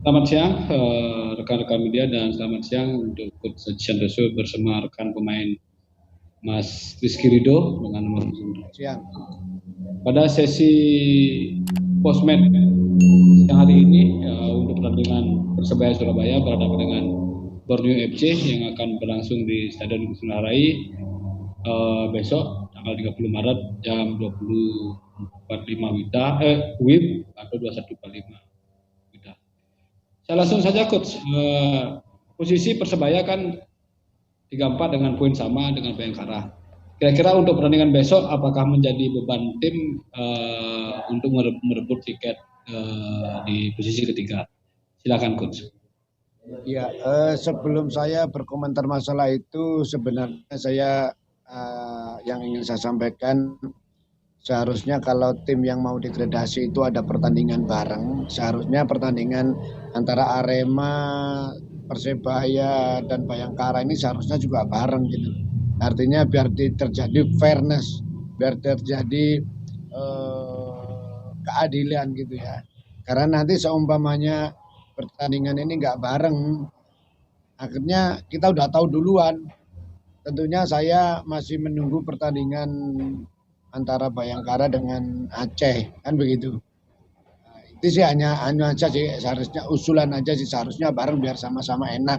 Selamat siang rekan-rekan media dan selamat siang untuk Coach Santoso bersama rekan pemain Mas Rizky Ridho dengan nomor Siang. pada sesi postmatch siang hari ini untuk pertandingan Persebaya Surabaya berhadapan dengan Borneo FC yang akan berlangsung di Stadion Gusti Rai besok tanggal 30 Maret jam 20.45 WIB atau 21.45 WIB. Saya langsung saja Coach. Posisi Persebaya kan 34 dengan poin sama dengan Bayangkara. Kira-kira untuk pertandingan besok apakah menjadi beban tim untuk merebut tiket di posisi ketiga? Silakan Coach. Ya, sebelum saya berkomentar masalah itu, sebenarnya saya yang ingin saya sampaikan, seharusnya kalau tim yang mau degradasi itu ada pertandingan bareng. Seharusnya pertandingan antara Arema, Persebaya, dan Bayangkara ini seharusnya juga bareng gitu. Artinya biar terjadi fairness, biar terjadi keadilan gitu ya. Karena nanti seumpamanya pertandingan ini nggak bareng, akhirnya kita udah tahu duluan. Tentunya saya masih menunggu pertandingan antara Bayangkara dengan Aceh, kan begitu. Nah, itu sih hanya aja sih, seharusnya usulan aja sih, seharusnya bareng biar sama-sama enak.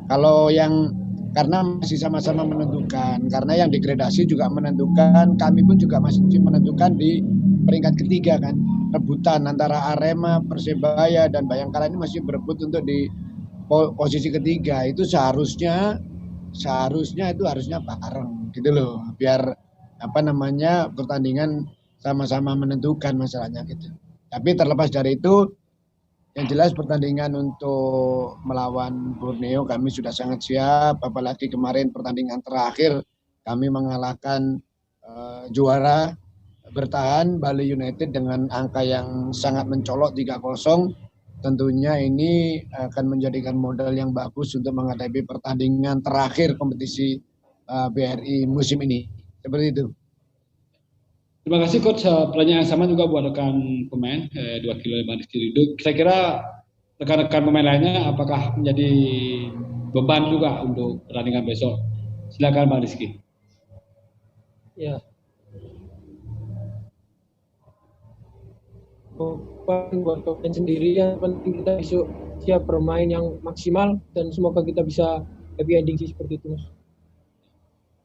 Kalau yang karena masih sama-sama menentukan, karena yang degradasi juga menentukan, kami pun juga masih menentukan di peringkat ketiga kan, rebutan antara Arema, Persebaya dan Bayangkara ini masih berebut untuk di posisi ketiga. Itu seharusnya itu harusnya bareng gitu loh, biar apa namanya pertandingan sama-sama menentukan masalahnya gitu. Tapi terlepas dari itu, yang jelas pertandingan untuk melawan Borneo kami sudah sangat siap, apalagi kemarin pertandingan terakhir kami mengalahkan juara bertahan Bali United dengan angka yang sangat mencolok 3-0. Tentunya ini akan menjadikan modal yang bagus untuk menghadapi pertandingan terakhir kompetisi BRI musim ini. Seperti itu. Terima kasih Coach. Pertanyaan yang sama juga buat rekan pemain 2 kilo Bang Rizky Ridho. Kira-kira rekan-rekan pemain lainnya apakah menjadi beban juga untuk pertandingan besok? Silakan Bang Rizky. Ya, buat pemain sendiri yang penting kita besok siap bermain yang maksimal dan semoga kita bisa happy ending sih seperti itu Mas.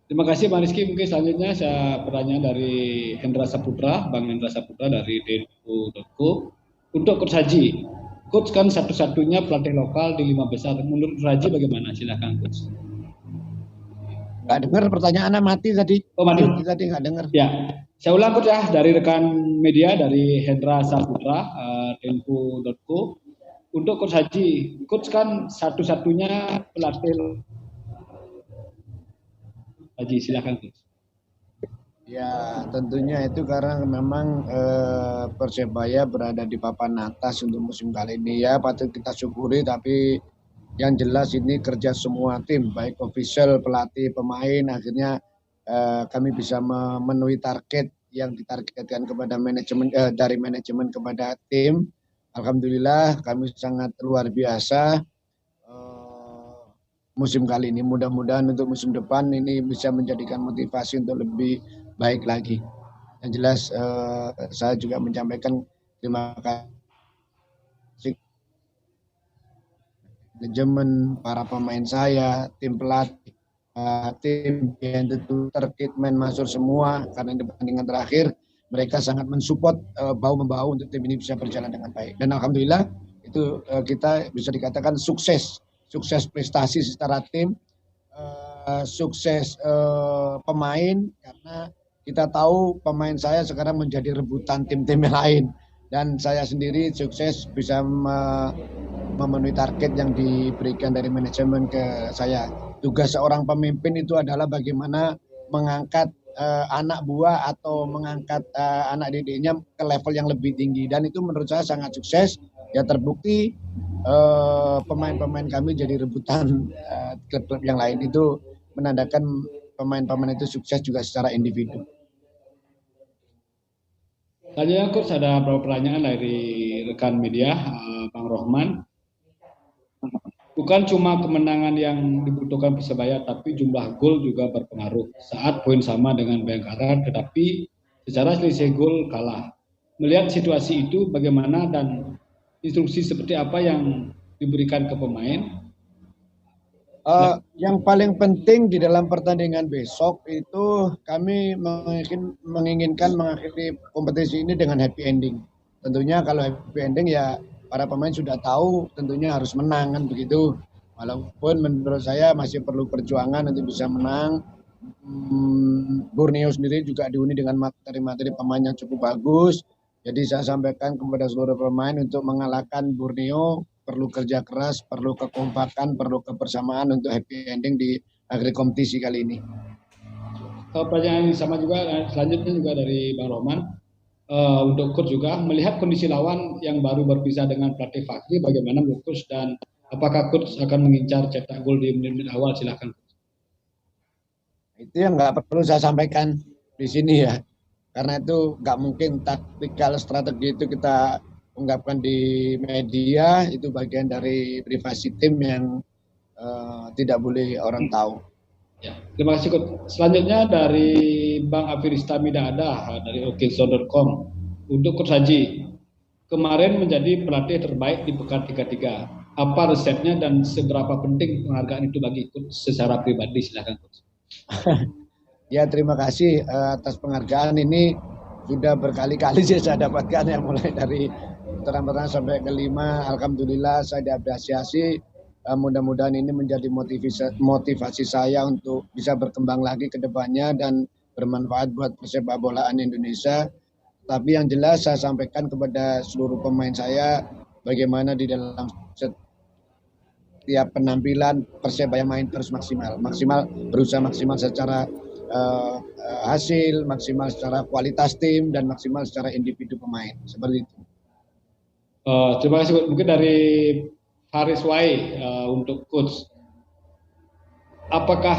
Terima kasih Bang Rizky. Mungkin selanjutnya saya pertanyaan dari Hendra Saputra, Bang Hendra Saputra dari Denku.co. Untuk Coach Haji, Coach kan satu-satunya pelatih lokal di 5 besar. Menurut Haji bagaimana? Silakan Coach. Nggak dengar pertanyaannya, mati tadi. Oh mati. Tadi nggak dengar. Ya, saya ulang Coach ya, dari rekan media dari Hendra Saputra, Denku.co. Untuk Coach Haji, Coach kan satu-satunya pelatih. Haji silakan Coach. Ya, tentunya itu karena memang Persebaya berada di papan atas untuk musim kali ini ya, patut kita syukuri, tapi yang jelas ini kerja semua tim, baik official, pelatih, pemain, akhirnya kami bisa memenuhi target yang ditargetkan kepada manajemen dari manajemen kepada tim. Alhamdulillah kami sangat luar biasa musim kali ini. Mudah-mudahan untuk musim depan ini bisa menjadikan motivasi untuk lebih baik lagi. Yang jelas saya juga menyampaikan terima kasih manajemen, para pemain saya, tim pelatih, tim yang tentu terkitmen masuk semua karena di pertandingan terakhir mereka sangat mensupport bahu membahu untuk tim ini bisa berjalan dengan baik. Dan alhamdulillah itu kita bisa dikatakan sukses prestasi secara tim, sukses pemain karena kita tahu pemain saya sekarang menjadi rebutan tim-tim yang lain dan saya sendiri sukses bisa memenuhi target yang diberikan dari manajemen ke saya. Tugas seorang pemimpin itu adalah bagaimana mengangkat anak buah atau mengangkat anak didiknya ke level yang lebih tinggi dan itu menurut saya sangat sukses. Ya terbukti pemain-pemain kami jadi rebutan klub-klub yang lain, itu menandakan pemain-pemain itu sukses juga secara individu. Tadi Coach ada beberapa pertanyaan dari rekan media, Bang Rohman. bukan cuma kemenangan yang dibutuhkan Persebaya, tapi jumlah gol juga berpengaruh. Saat poin sama dengan Bayangkara, tetapi secara selisih gol kalah. Melihat situasi itu, bagaimana dan instruksi seperti apa yang diberikan ke pemain? Yang paling penting di dalam pertandingan besok itu kami menginginkan mengakhiri kompetisi ini dengan happy ending. Tentunya kalau happy ending ya para pemain sudah tahu tentunya harus menang kan begitu. Walaupun menurut saya masih perlu perjuangan untuk bisa menang. Borneo sendiri juga dihuni dengan materi-materi pemain yang cukup bagus. Jadi saya sampaikan kepada seluruh pemain untuk mengalahkan Borneo perlu kerja keras, perlu kekompakan, perlu kebersamaan untuk happy ending di akhir kompetisi kali ini. Pertanyaan yang sama juga selanjutnya juga dari Bang Roman. Untuk coach juga melihat kondisi lawan yang baru berpisah dengan pelatih Fakri, bagaimana menurut coach dan apakah coach akan mengincar cetak gol di menit-menit awal? Silakan. Itu yang nggak perlu saya sampaikan di sini ya, karena itu nggak mungkin taktikal strategi itu kita ungkapkan di media, itu bagian dari privasi tim yang tidak boleh orang tahu. Ya, terima kasih coach. Selanjutnya dari Bang Afirista Midada dari okizone.com. Untuk Coach Haji, kemarin menjadi pelatih terbaik di Pekan 33. Apa resepnya dan seberapa penting penghargaan itu bagi coach secara pribadi? Silakan coach. Ya, terima kasih atas penghargaan ini. Sudah berkali-kali saya dapatkan yang mulai dari putaran sampai kelima. Alhamdulillah saya diapresiasi. Mudah-mudahan ini menjadi motivasi saya untuk bisa berkembang lagi ke depannya dan bermanfaat buat persepak bolaan Indonesia. Tapi yang jelas saya sampaikan kepada seluruh pemain saya bagaimana di dalam setiap penampilan Persebaya main terus maksimal, berusaha maksimal secara hasil, maksimal secara kualitas tim dan maksimal secara individu pemain. Seperti itu. Terima kasih. Mungkin dari Haris Wai untuk coach, apakah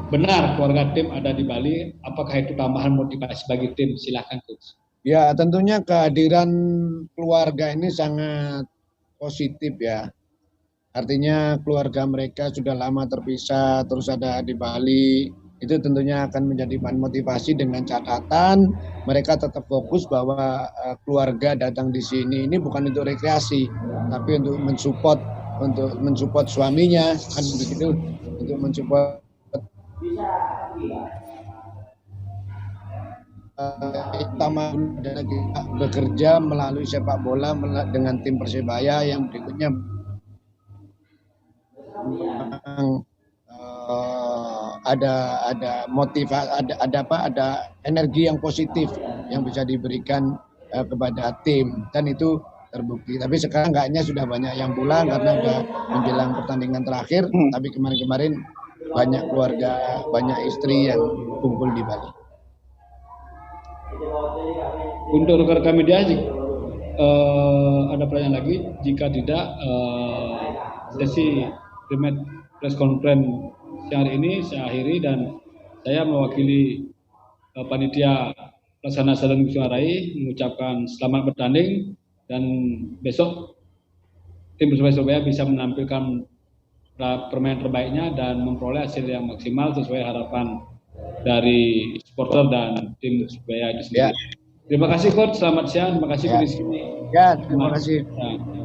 benar keluarga tim ada di Bali? Apakah itu tambahan motivasi bagi tim? Silakan coach. Ya, tentunya kehadiran keluarga ini sangat positif ya. Artinya keluarga mereka sudah lama terpisah, terus ada di Bali. Itu tentunya akan menjadi bahan motivasi dengan catatan mereka tetap fokus bahwa keluarga datang di sini ini bukan untuk rekreasi, tapi untuk mensupport suaminya, kan begitu, untuk mensupport utama adalah kita bekerja melalui sepak bola dengan tim Persebaya yang berikutnya ada motivasi, ada energi yang positif yang bisa diberikan kepada tim dan itu terbukti. Tapi sekarang kayaknya sudah banyak yang pulang karena sudah menjelang pertandingan terakhir. Tapi kemarin-kemarin banyak keluarga, banyak istri yang kumpul di Bali. Untuk rekan-rekan media, ada pertanyaan lagi? Jika tidak, sesi press conference siang hari ini saya akhiri dan saya mewakili panitia pelaksana Stadion Igusti Ngurah Rai mengucapkan selamat bertanding dan besok tim Persebaya Surabaya bisa menampilkan permainan terbaiknya dan memperoleh hasil yang maksimal sesuai harapan dari supporter dan tim Persebaya itu sendiri. Ya. Terima kasih coach, selamat siang, terima kasih. Ya, terima kasih. Ya.